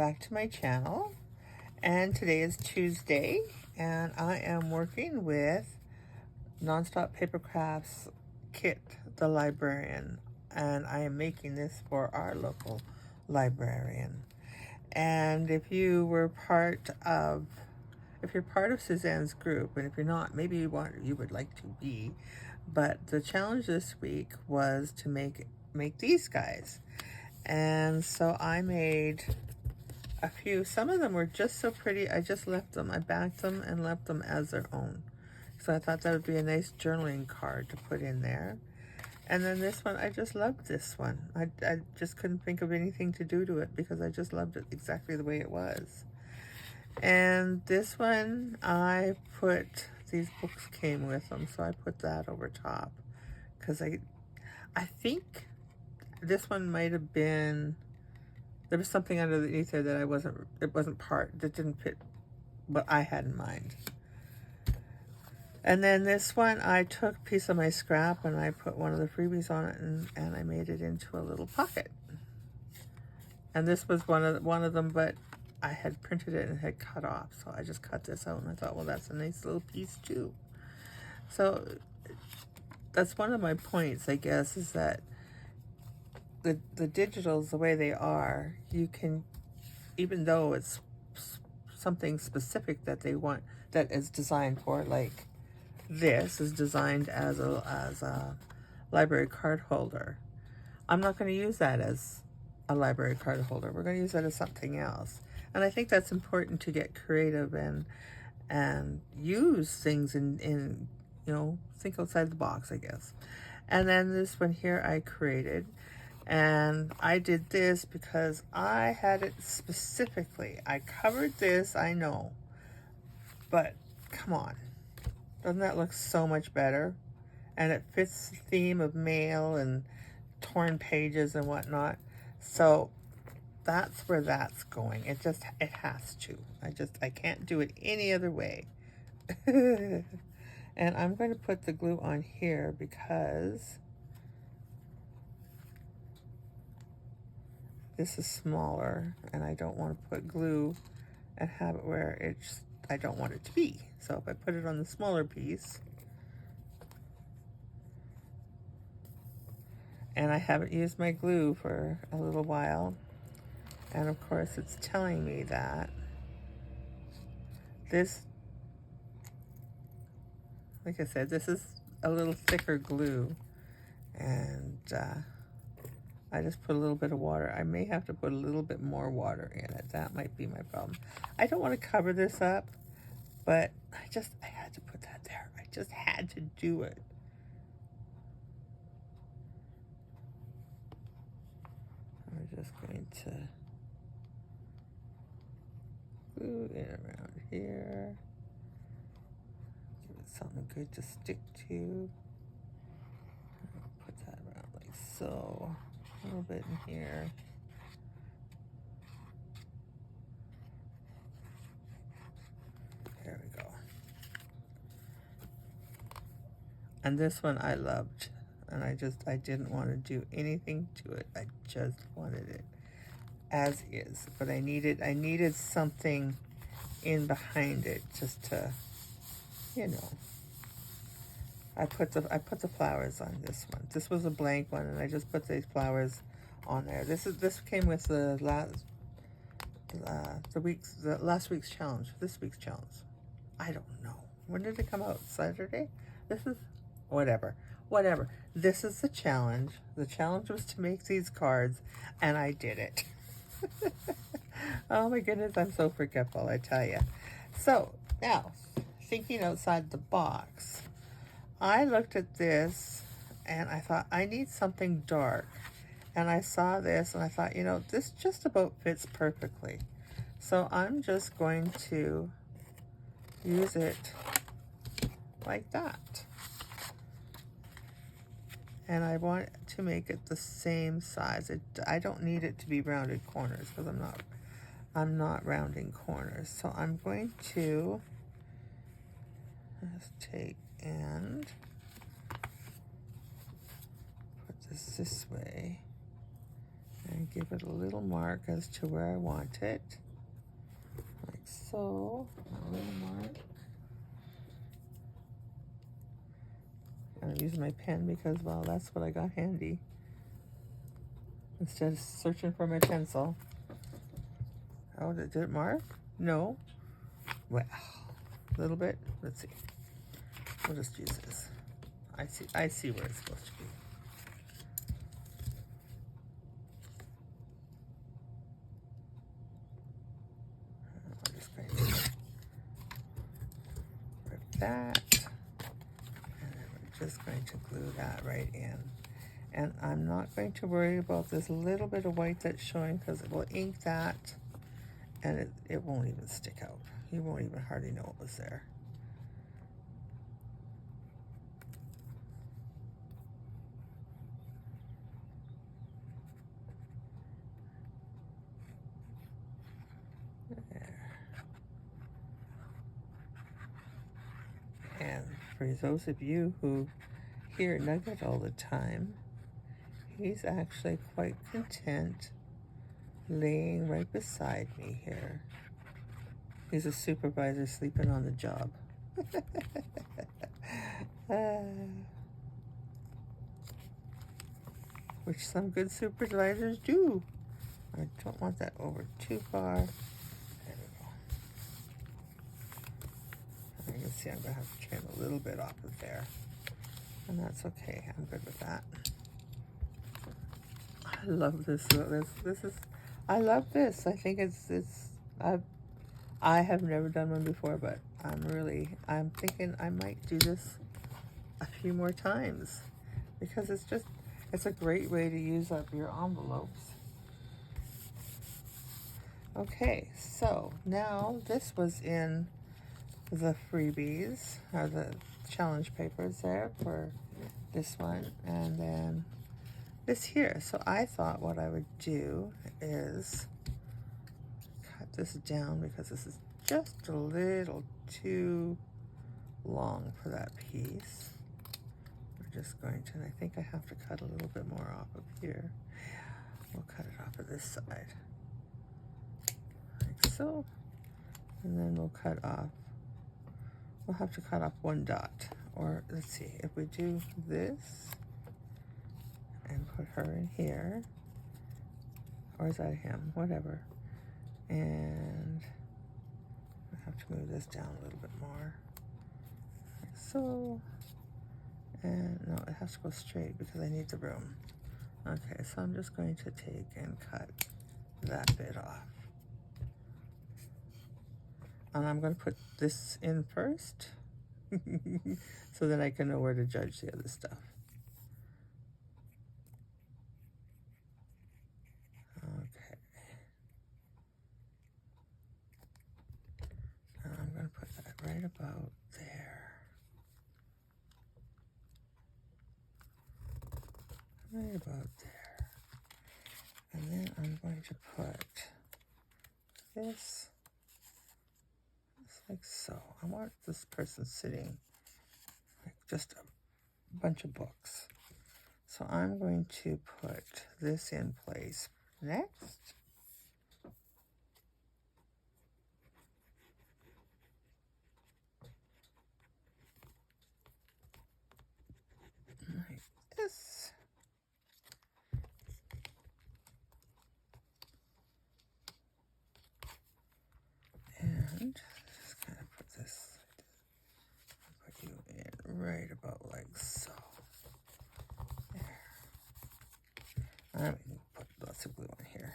back to my channel, and today is Tuesday, and I am working with Nonstop Paper Crafts kit, the Librarian, and I am making this for our local librarian. And if you're part of Suzanne's group, and if you're not, maybe you would like to be, but the challenge this week was to make these guys. And so I made a few. Some of them were just so pretty, I just left them. I backed them and left them as their own. So I thought that would be a nice journaling card to put in there. And then this one, I just loved this one. I just couldn't think of anything to do to it because I just loved it exactly the way it was. And this one, I put, these books came with them, so I put that over top. Because I think this one might have been, there was something underneath there that that didn't fit what I had in mind. And then this one, I took a piece of my scrap and I put one of the freebies on it, and I made it into a little pocket. And this was one of them, but I had printed it and had cut off, so I just cut this out, and I thought, well, that's a nice little piece too. So that's one of my points, I guess, is that the digitals, the way they are, you can, even though it's something specific that they want, that is designed for, like this is designed as a library card holder. I'm not going to use that as a library card holder. We're going to use that as something else. And I think that's important, to get creative and use things in think outside the box, I guess. And then this one here I created. And I did this because I had it specifically. I covered this, I know. But come on. Doesn't that look so much better? And it fits the theme of mail and torn pages and whatnot. So that's where that's going. It has to. I can't do it any other way. And I'm going to put the glue on here because this is smaller, and I don't want to put glue and have it where I don't want it to be. So if I put it on the smaller piece, and I haven't used my glue for a little while, and of course it's telling me that this, like I said, this is a little thicker glue, and I just put a little bit of water. I may have to put a little bit more water in it. That might be my problem. I don't want to cover this up, but I had to put that there. I just had to do it. We're just going to glue it around here. Give it something good to stick to. Put that around like so. A little bit in here. There we go. And this one I loved, and I didn't want to do anything to it. I just wanted it as is. But I needed something in behind it, just to, I put the flowers on this one. This was a blank one, and I just put these flowers on there. This came with the last week's challenge. This week's challenge, I don't know. When did it come out? Saturday? This is whatever. This is the challenge. The challenge was to make these cards, and I did it. Oh my goodness, I'm so forgetful, I tell you. So now, thinking outside the box, I looked at this and I thought, I need something dark. And I saw this and I thought, this just about fits perfectly. So I'm just going to use it like that. And I want to make it the same size. I don't need it to be rounded corners because I'm not rounding corners. So I'm going to just take and put this way. And give it a little mark as to where I want it. Like so. A little mark. I'm using my pen because, well, that's what I got handy. Instead of searching for my pencil. Oh, did it mark? No. Well, a little bit. Let's see. We'll just use this. I see where it's supposed to be. I'm just going to rip that. And then we're just going to glue that right in. And I'm not going to worry about this little bit of white that's showing because it will ink that and it won't even stick out. You won't even hardly know it was there. And for those of you who hear Nugget all the time, he's actually quite content laying right beside me here. He's a supervisor sleeping on the job. Which some good supervisors do. I don't want that over too far. There we go. You can see I'm going to have to trim a little bit off of there. And that's okay. I'm good with that. I love this. I love this. I think I have never done one before, but I'm thinking I might do this a few more times because it's a great way to use up your envelopes. Okay, so now this was in the freebies, or the challenge papers there for this one, and then this here. So I thought what I would do is cut this down because this is just a little too long for that piece. We're just going to, and I think I have to cut a little bit more off of here. We'll cut it off of this side, like so, and then we'll cut off, we'll have to cut off one dot, or let's see, if we do this and put her in here, or is that him, whatever, and I have to move this down a little bit more, like so, and no, it has to go straight because I need the room. Okay, so I'm just going to take and cut that bit off. And I'm going to put this in first so that I can know where to judge the other stuff. Okay. And I'm going to put that right about there. Right about there. And then I'm going to put this like so. I want this person sitting like just a bunch of books. So I'm going to put this in place next. Like this. And just kind of put this, put you in right about like so. There. I'm going to put lots of glue on here.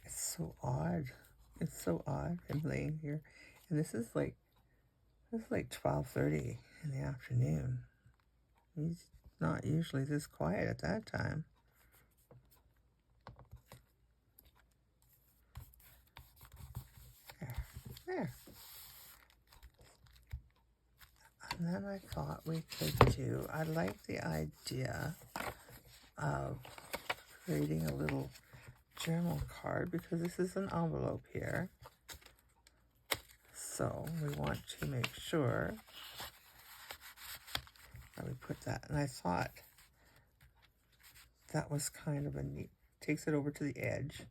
It's so odd. It's so odd. I'm laying here, and this is like 12:30 in the afternoon. He's not usually this quiet at that time. There. And then I thought we could do, I like the idea of creating a little journal card, because this is an envelope here. So we want to make sure that we put that. And I thought that was kind of a neat, takes it over to the edge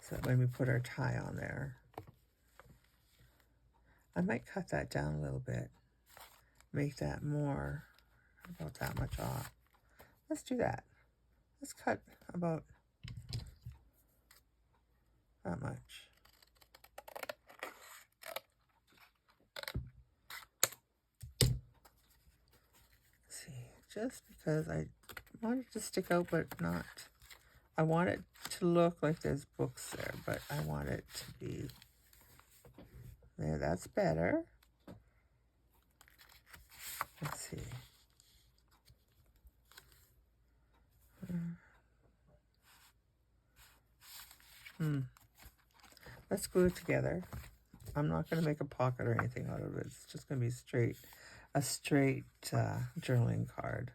so that when we put our tie on there. I might cut that down a little bit, make that more, about that much off. Let's do that. Let's cut about that much. See, just because I want it to stick out, but not, I want it to look like there's books there, but I want it to be there. That's better. Let's see. Let's glue it together. I'm not going to make a pocket or anything out of it. It's just going to be a straight journaling card.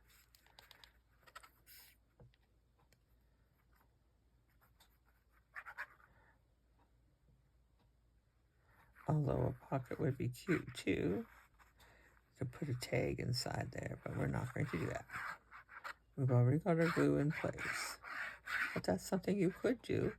Although a pocket would be cute too. You could put a tag inside there, but we're not going to do that. We've already got our glue in place. But that's something you could do.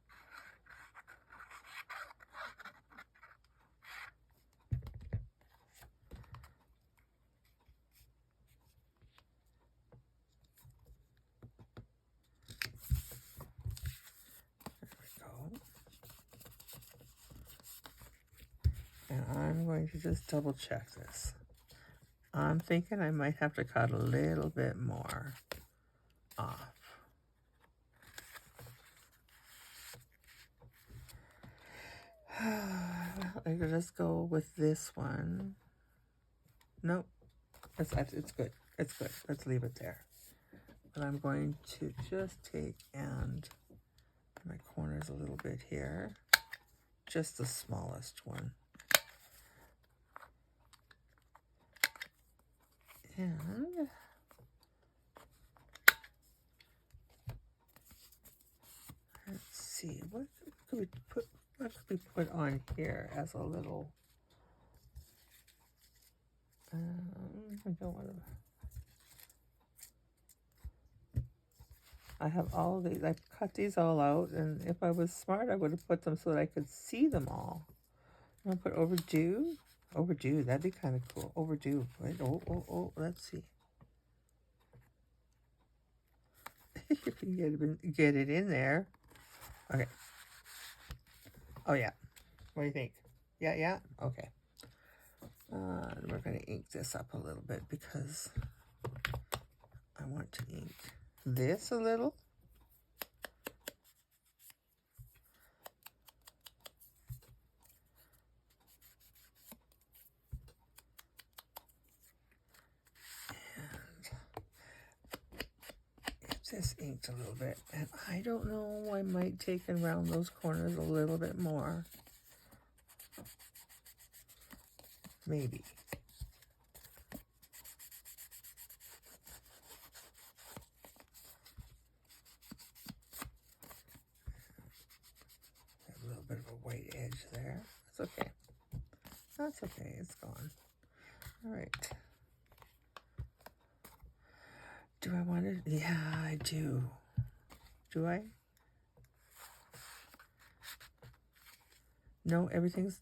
And I'm going to just double check this. I'm thinking I might have to cut a little bit more off. Well, I could just go with this one. Nope, it's good. It's good. Let's leave it there. But I'm going to just take and my corners a little bit here. Just the smallest one. And let's see, what could we put on here as a little, I don't want to, I have all these, I cut these all out, and if I was smart, I would have put them so that I could see them all. I'm going to put overdue. Overdue, that'd be kind of cool. Overdue, right? Oh, let's see. You can get it in there. Okay. Oh, yeah. What do you think? Yeah? Okay. We're going to ink this up a little bit because I want to ink this a little. This inked a little bit, and I don't know, I might take and round those corners a little bit more. Maybe. A little bit of a white edge there. That's okay. That's okay, it's gone. All right. Do I want it? Yeah, I do. Do I? No, everything's,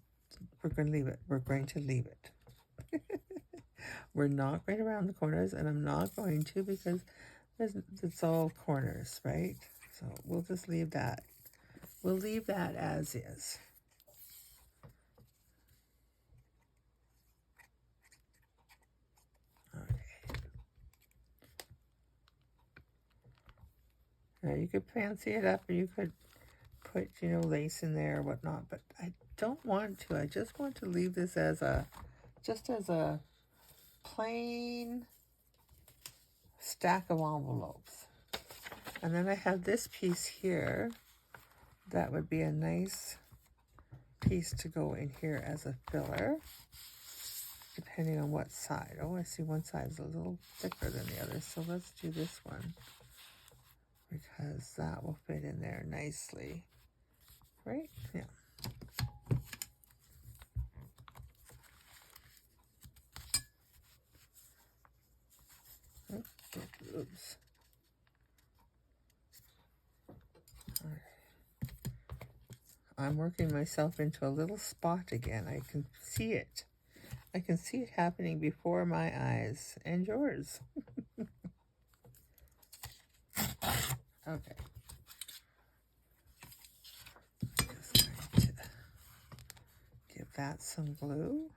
we're going to leave it. We're going to leave it. We're not going to round the corners, and I'm not going to because it's all corners, right? So we'll just leave that. We'll leave that as is. Now you could fancy it up, or you could put, lace in there or whatnot, but I don't want to. I just want to leave this as a plain stack of envelopes. And then I have this piece here. That would be a nice piece to go in here as a filler, depending on what side. Oh, I see one side is a little thicker than the other, so let's do this one. because that will fit in there nicely, right? Yeah. Oops. All right. I'm working myself into a little spot again. I can see it. I can see it happening before my eyes and yours. Okay. Just going to give that some glue.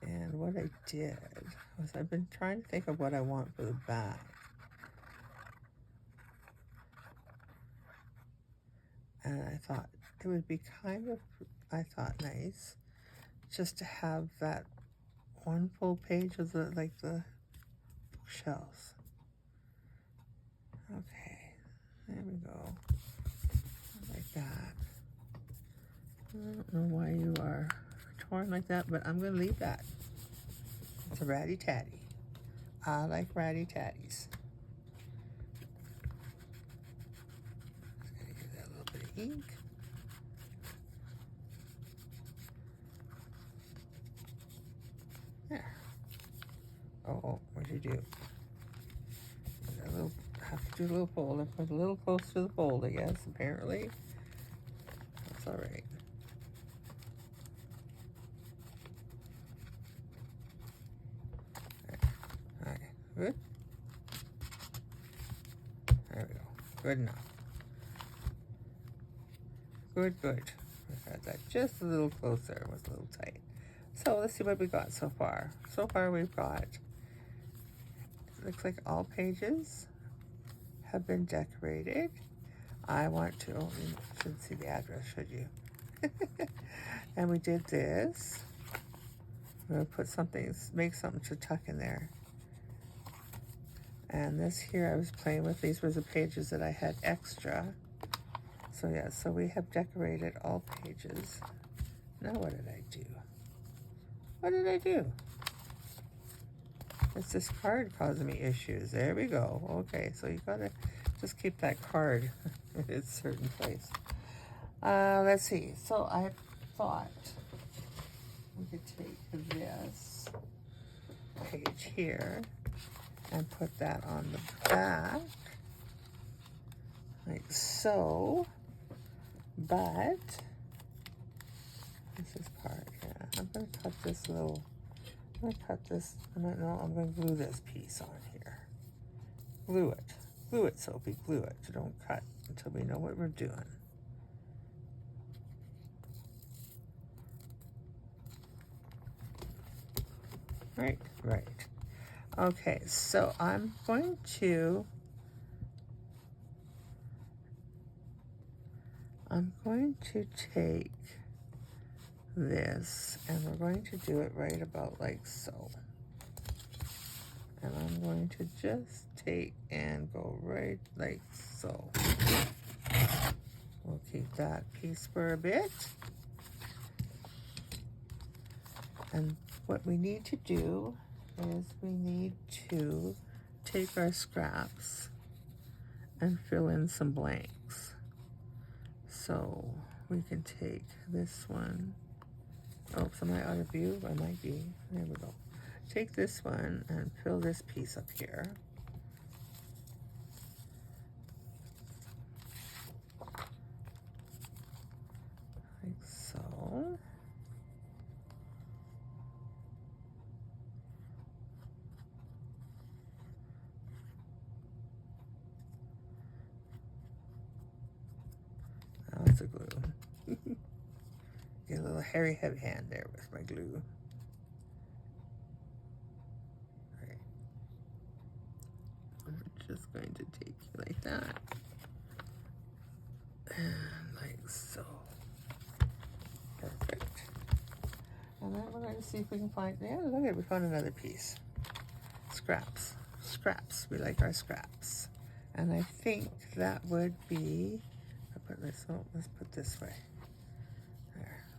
And what I did was I've been trying to think of what I want for the back. And I thought it would be kind of, nice just to have that one full page of the bookshelves. Okay, there we go. Like that. I don't know why you are torn like that, but I'm going to leave that. It's a ratty tatty. I like ratty tatties. Just going to give that a little bit of ink. There. Oh, what'd you do? Have to do a little fold. I put a little close to the fold, I guess, apparently. That's all right. All right. Good. There we go. Good enough. Good. I got that just a little closer. It was a little tight. So let's see what we got so far. So far we've got, it looks like all pages have been decorated. I want to, oh, you shouldn't see the address, should you? And we did this. We're going to put something, make something to tuck in there. And this here I was playing with. These were the pages that I had extra. So yeah, so we have decorated all pages. Now what did I do? What did I do? It's this card causing me issues. There we go. Okay, so you gotta just keep that card in its certain place. Let's see. So I thought we could take this page here and put that on the back, like so. But this is part, yeah. I'm gonna cut this little. I'm gonna cut this. I'm gonna glue this piece on here. Glue it, Sophie. Glue it. Don't cut until we know what we're doing. Right. Okay, so I'm going to take this and we're going to do it right about like so. And I'm going to just take and go right like so. We'll keep that piece for a bit. And what we need to do is we need to take our scraps and fill in some blanks. So we can take this one. Oops, am I out of view? I might be. There we go. Take this one and fill this piece up here. Like so. That's a glue. Get a little hairy heavy hand there with my glue. Right. We're just going to take it like that. And like so. Perfect. And then we're going to see if we can find, yeah, look at it, we found another piece. Scraps. We like our scraps. And I think that would be, let's put this way.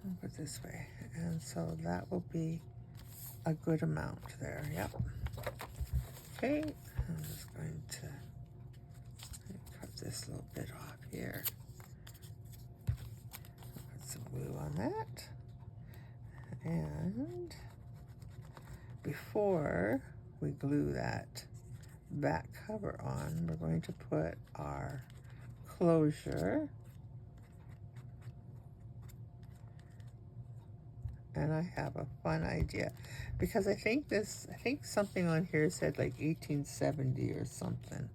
I'll put it this way. And so that will be a good amount there. Yep. Okay. I'm just going to cut this little bit off here. Put some glue on that. And before we glue that back cover on, we're going to put our closure. And I have a fun idea because I think something on here said like 1870 or something.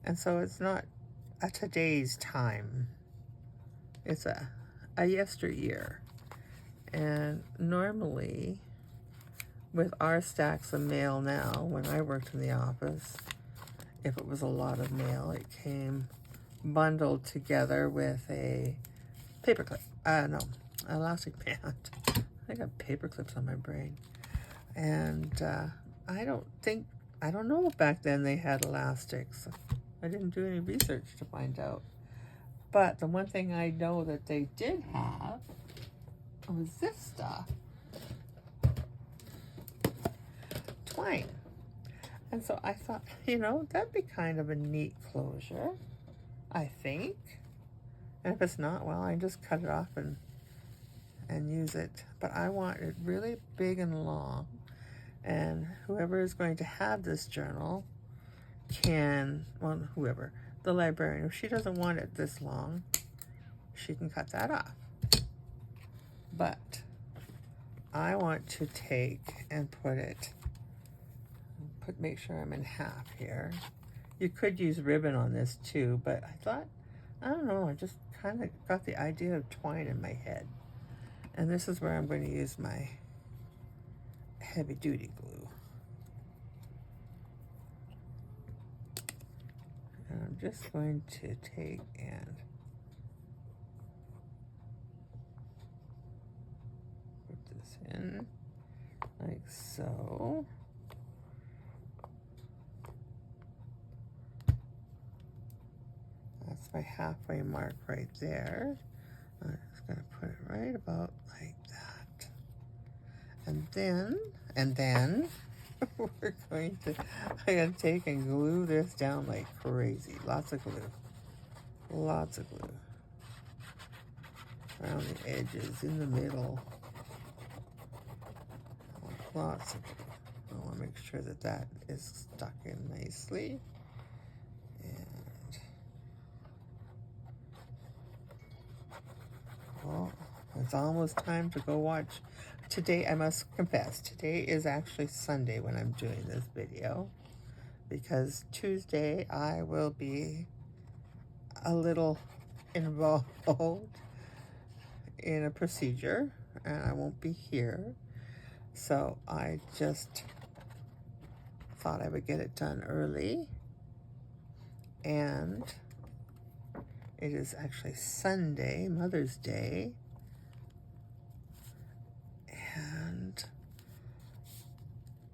And so it's not a today's time. It's a yesteryear. And normally with our stacks of mail now, when I worked in the office, if it was a lot of mail, it came bundled together with a paperclip. No, elastic band. I got paper clips on my brain. And I don't know if back then they had elastics. I didn't do any research to find out. But the one thing I know that they did have was this stuff. Twine. And so I thought, that'd be kind of a neat closure, I think. And if it's not, well, I just cut it off and use it. But I want it really big and long. And whoever is going to have this journal can, well, whoever, the librarian, if she doesn't want it this long, she can cut that off. But I want to take and make sure I'm in half here. You could use ribbon on this too, but I thought, I don't know, I just kind of got the idea of twine in my head. And this is where I'm going to use my heavy duty glue. And I'm just going to take and put this in like so. That's my halfway mark right there. I'm just going to put it right about like that. And then I'm going to take and glue this down like crazy. Lots of glue. Lots of glue. Around the edges, in the middle. Lots of glue. I want to make sure that that is stuck in nicely. And, well, it's almost time to go watch. Today, I must confess, today is actually Sunday when I'm doing this video, because Tuesday I will be a little involved in a procedure and I won't be here. So I just thought I would get it done early. And it is actually Sunday, Mother's Day. And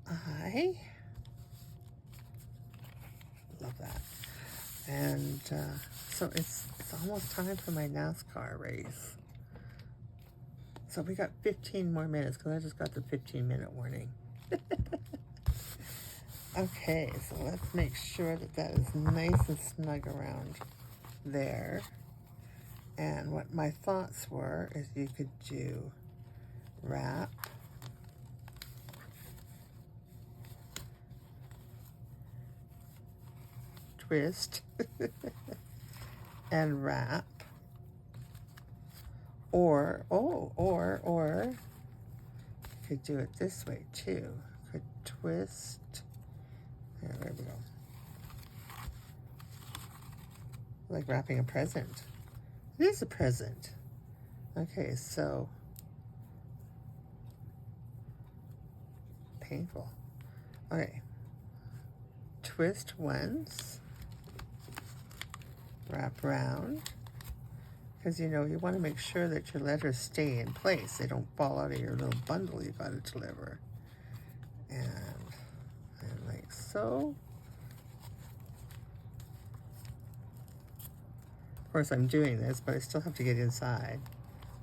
I love that. And so it's almost time for my NASCAR race. So we got 15 more minutes because I just got the 15-minute warning. Okay, so let's make sure that that is nice and snug around there. And what my thoughts were is you could do wrap, twist, and wrap, or you could do it this way too. Could twist. There we go. Like wrapping a present. It is a present. Okay, so painful. Okay. Twist once. Wrap around. Because you want to make sure that your letters stay in place. They don't fall out of your little bundle you got to deliver. And like so. Of course, I'm doing this, but I still have to get inside.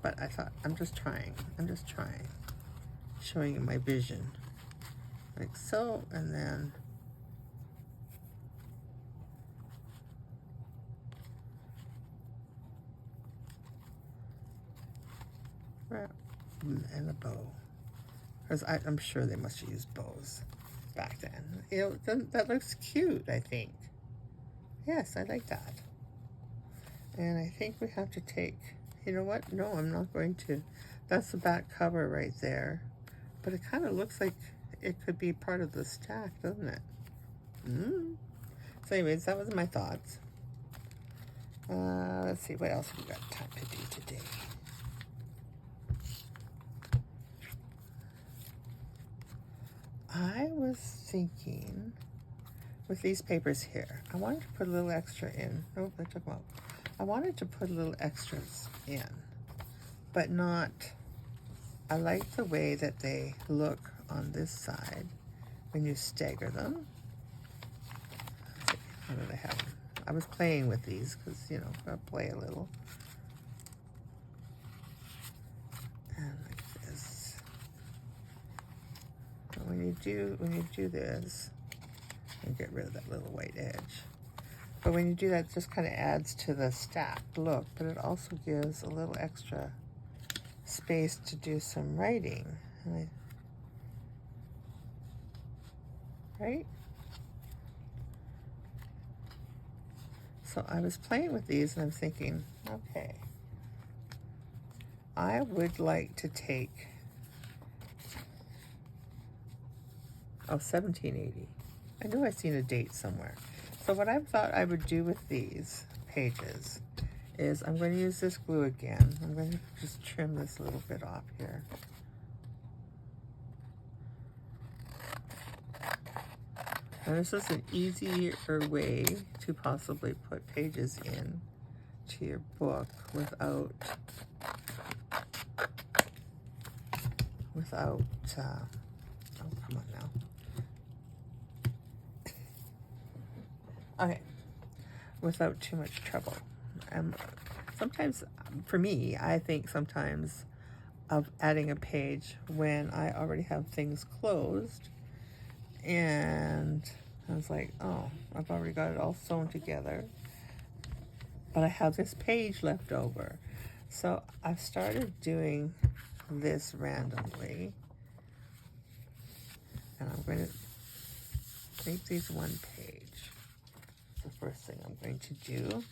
but I thought, I'm just trying, showing you my vision, like so, and then and a bow, because I'm sure they must have used bows back then. You know, that looks cute, I think. Yes, I like that. And I think we have to take, you know what? No, I'm not going to. That's the back cover right there. But it kind of looks like it could be part of the stack, doesn't it? So anyways, that was my thoughts. Let's see, what else we got time to do today? I was thinking with these papers here, I wanted to put a little extra in. Oh, I took them out. I wanted to put a little extras in, but not, I like the way that they look on this side when you stagger them. Let's see, how did I have them? I was playing with these because, you know, I'll play a little. And like this. And when you do this, and get rid of that little white edge. But when you do that, it just kind of adds to the stacked look, but it also gives a little extra space to do some writing. Right? So I was playing with these and I'm thinking, okay, I would like to take, 1780. I knew I'd seen a date somewhere. So what I thought I would do with these pages is I'm going to use this glue again. I'm going to just trim this a little bit off here. And this is an easier way to possibly put pages in to your book without oh, come on now. Okay, without too much trouble. Sometimes, for me, I think sometimes of adding a page when I already have things closed, and I was like, oh, I've already got it all sewn together, but I have this page left over. So I've started doing this randomly, and I'm going to make these one page. The first thing I'm going to do.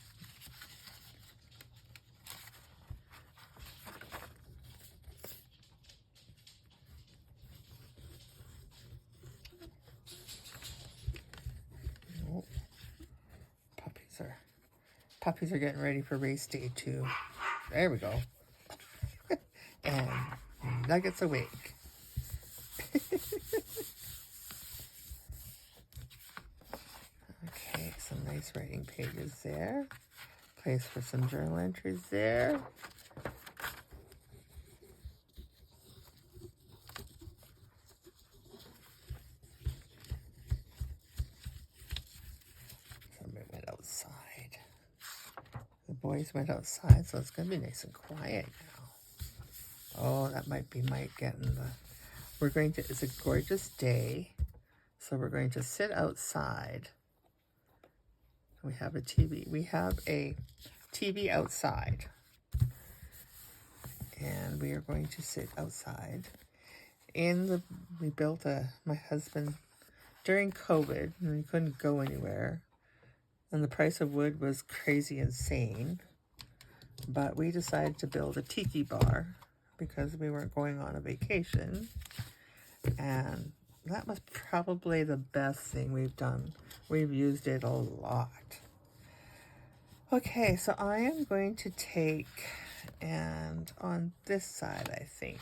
Oh, puppies are getting ready for race day too. There we go. And Nugget's awake. Okay, some nice writing pages there. Place for some journal entries there. Somebody went outside. The boys went outside, so it's going to be nice and quiet now. Oh, that might be Mike getting the... It's a gorgeous day, so we're going to sit outside. We have a TV. We have a TV outside. And we are going to sit outside. We built my husband, during COVID, and we couldn't go anywhere. And the price of wood was crazy insane. But we decided to build a tiki bar because we weren't going on a vacation. And that was probably the best thing we've done. We've used it a lot. Okay, so I am going to take, and on this side, I think,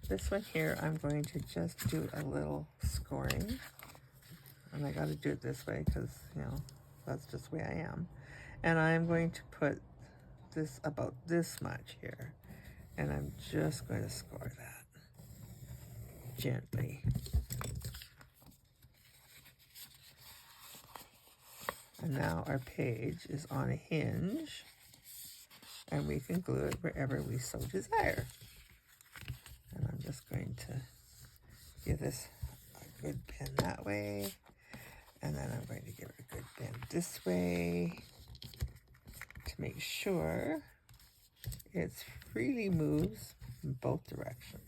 this one here, I'm going to just do a little scoring. And I got to do it this way because, you know, that's just the way I am. And I'm going to put this about this much here. And I'm just going to score that gently. And now our page is on a hinge. and we can glue it wherever we so desire. And I'm just going to give this a good bend that way, and then I'm going to give it a good bend this way to make sure it freely moves in both directions.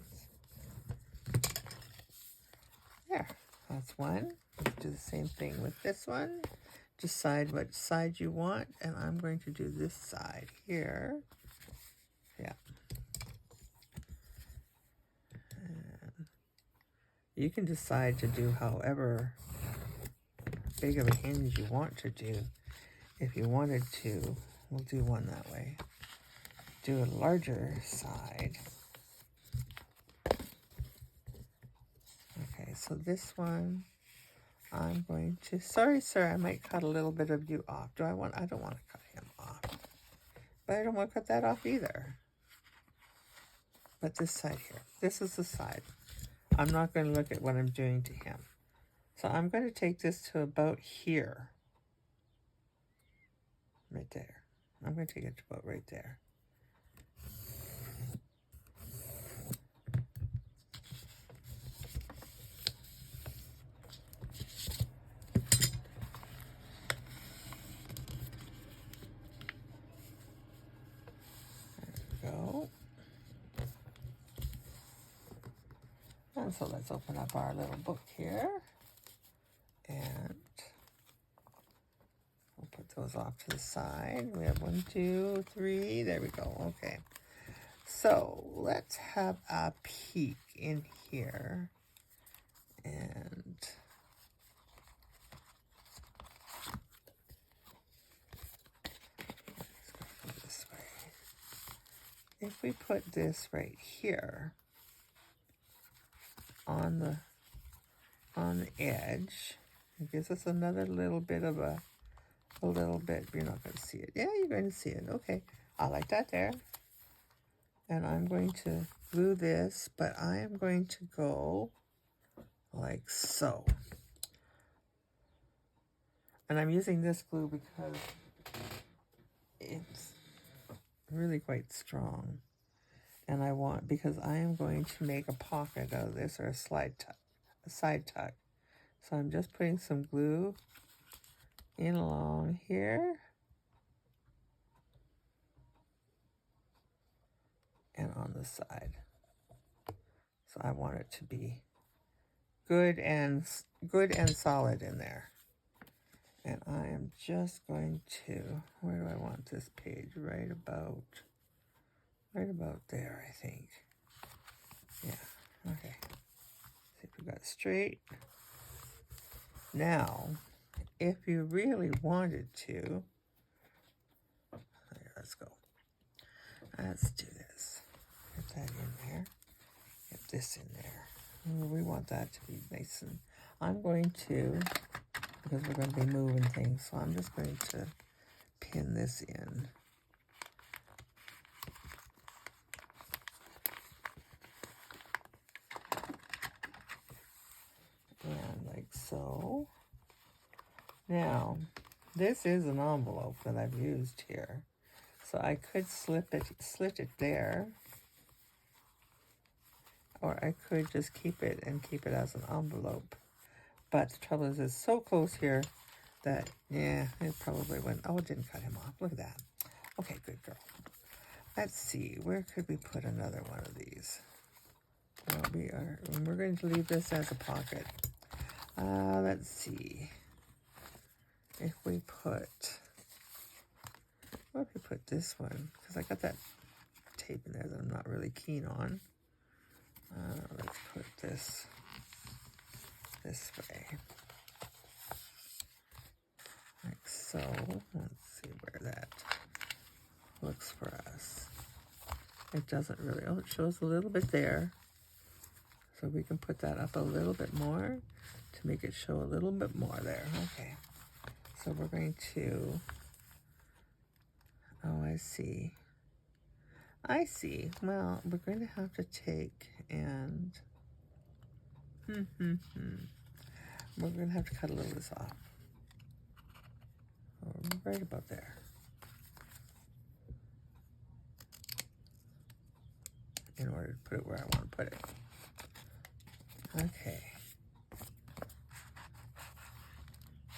There, that's one. Do the same thing with this one. Decide what side you want, and I'm going to do this side here. Yeah. And you can decide to do however big of a hinge you want to do. If you wanted to, we'll do one that way. Do a larger side. Okay, so this one, I'm going to, sorry sir, I might cut a little bit of you off. I don't want to cut him off. But I don't want to cut that off either. But this side here, this is the side. I'm not going to look at what I'm doing to him. So I'm going to take this to about here. Right there. I'm going to take it to about right there. Go. And so let's open up our little book here. And we'll put those off to the side. We have 1, 2, 3. There we go. Okay. So let's have a peek in here. And let's go this way. If we put this right here on the edge, it gives us another little bit of a little bit. You're not going to see it. Yeah, you're going to see it. Okay, I like that there. And I'm going to glue this, but I am going to go like so. And I'm using this glue because it's really quite strong. And because I am going to make a pocket out of this, or a side tuck. So I'm just putting some glue in along here. And on the side. So I want it to be good and solid in there. And I am just going to, where do I want this page? Right about there, I think. Yeah, okay. See if we got it straight. Now, if you really wanted to, let's go. Let's do this. Get that in there. Get this in there. We want that to be nice, and I'm going to, because we're going to be moving things, so I'm just going to pin this in. And like so. Now, this is an envelope that I've used here. So I could slit it there, or I could just keep it as an envelope. But the trouble is, it's so close here that, yeah, it probably wouldn't. Oh, it didn't cut him off. Look at that. Okay, good girl. Let's see, where could we put another one of these? Well, we're going to leave this as a pocket. Let's see. If we put, what if we put this one? Because I got that tape in there that I'm not really keen on. Let's put this way. Like so. Let's see where that looks for us. It doesn't really, oh, it shows a little bit there. So we can put that up a little bit more to make it show a little bit more there. Okay. So we're going to, oh, I see. Well, we're going to have to take and, we're going to have to cut a little of this off. Oh, right about there. in order to put it where I want to put it. Okay.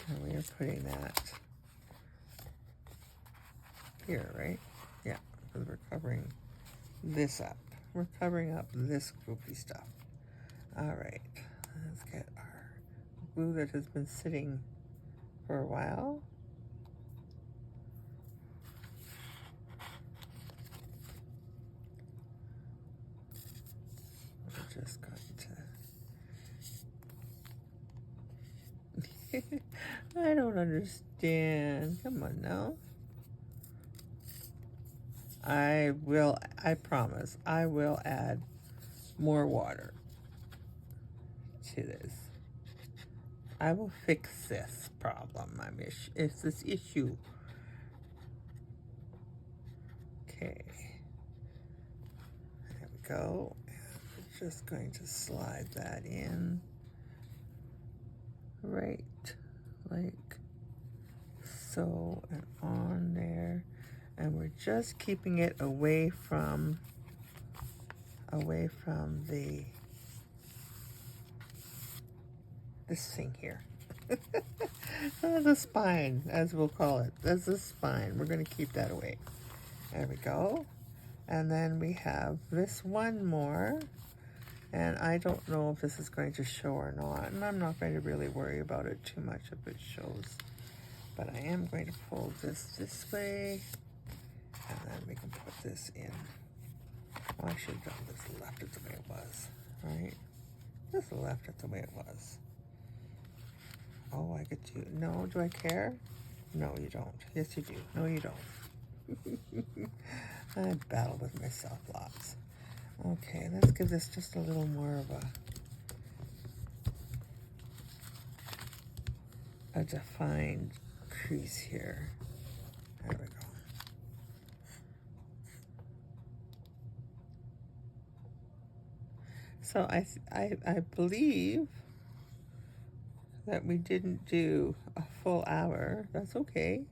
And we are putting that here, right? Yeah, because we're covering this up. We're covering up this goofy stuff. All right, let's get our glue that has been sitting for a while. We're just going to... I don't understand. Come on now. I promise, I will add more water to this. I will fix this problem. It's this issue. Okay. There we go. And we're just going to slide that in. Right. Like so, and on there. And we're just keeping it away from this thing here. The spine, as we'll call it. That's the spine. We're going to keep that away. There we go. And then we have this one more. And I don't know if this is going to show or not. And I'm not going to really worry about it too much if it shows. But I am going to fold this way. And then we can put this in. Well, I should have done this, left it the way it was, right? Just left it the way it was. Oh, I get to, no, do I care? No, you don't. Yes, you do. No, you don't. I battle with myself lots. Okay, let's give this just a little more of a defined crease here. There we go. So I believe that we didn't do a full hour. That's okay.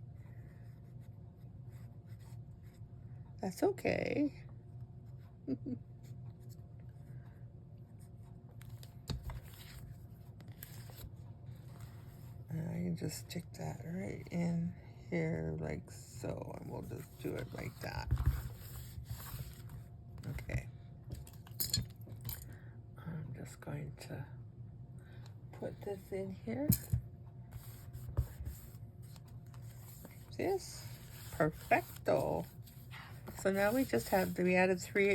That's okay. I can just stick that right in here like so, and we'll just do it like that. Okay. I'm just going to put this in here. Like this. Perfecto. So now we just we added three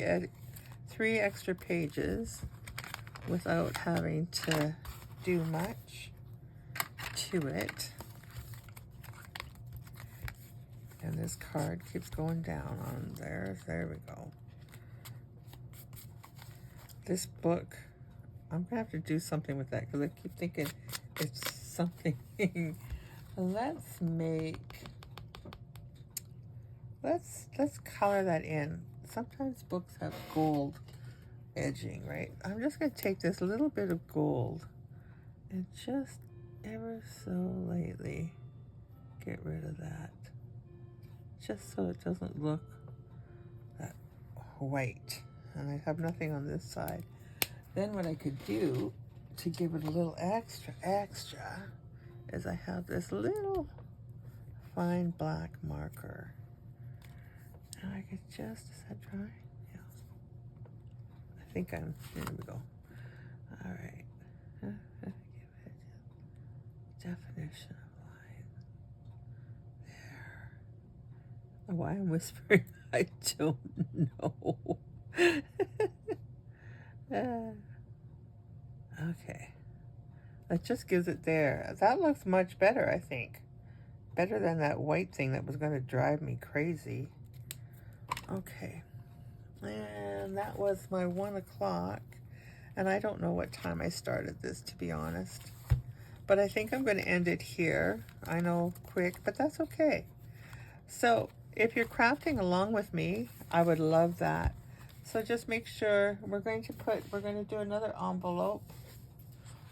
extra pages without having to do much to it. And this card keeps going down on there. There we go. This book, I'm gonna have to do something with that because I keep thinking it's something. Let's color that in. Sometimes books have gold edging, right? I'm just gonna take this little bit of gold and just ever so lightly get rid of that, just so it doesn't look that white. And I have nothing on this side. Then what I could do to give it a little extra is I have this little fine black marker. And I could just, is that dry? Yeah. I think there we go. All right. Give it definition of line. There. Why I'm whispering, I don't know. Okay. That just gives it there. That looks much better, I think. Better than that white thing that was going to drive me crazy. Okay. And that was my 1 o'clock. And I don't know what time I started this, to be honest. But I think I'm going to end it here. I know, quick, but that's okay. So if you're crafting along with me, I would love that. So just make sure we're going to do another envelope.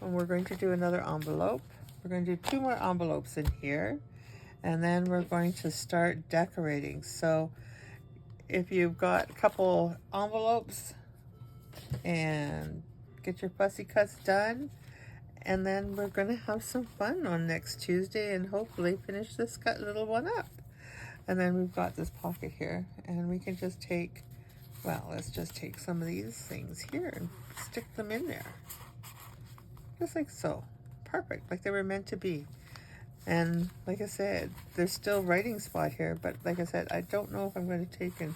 And we're going to do another envelope. We're going to do 2 more envelopes in here. And then we're going to start decorating. So if you've got a couple envelopes and get your fussy cuts done. And then we're going to have some fun on next Tuesday and hopefully finish this little one up. And then we've got this pocket here, and we can just take, well, let's just take some of these things here and stick them in there. Just like so. Perfect, like they were meant to be. And like I said, there's still writing spot here, but like I said, I don't know if I'm going to take and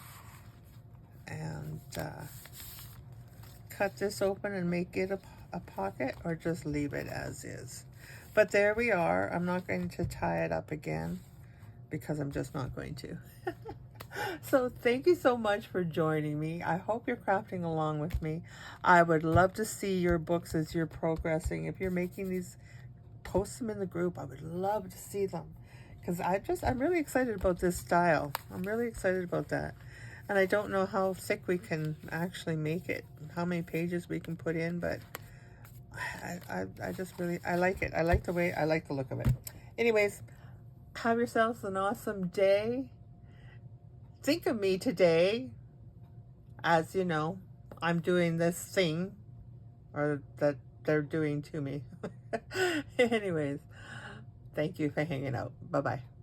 cut this open and make it a pocket, or just leave it as is. But there we are. I'm not going to tie it up again because I'm just not going to. So thank you so much for joining me. I hope you're crafting along with me. I would love to see your books as you're progressing. If you're making these, post them in the group. I would love to see them, because I'm really excited about this style. I'm really excited about that. And I don't know how thick we can actually make it, how many pages we can put in, but I just really, I like it. I like the look of it. Anyways, have yourselves an awesome day. Think of me today, as you know, I'm doing this thing, or that they're doing to me. Anyways, thank you for hanging out. Bye-bye.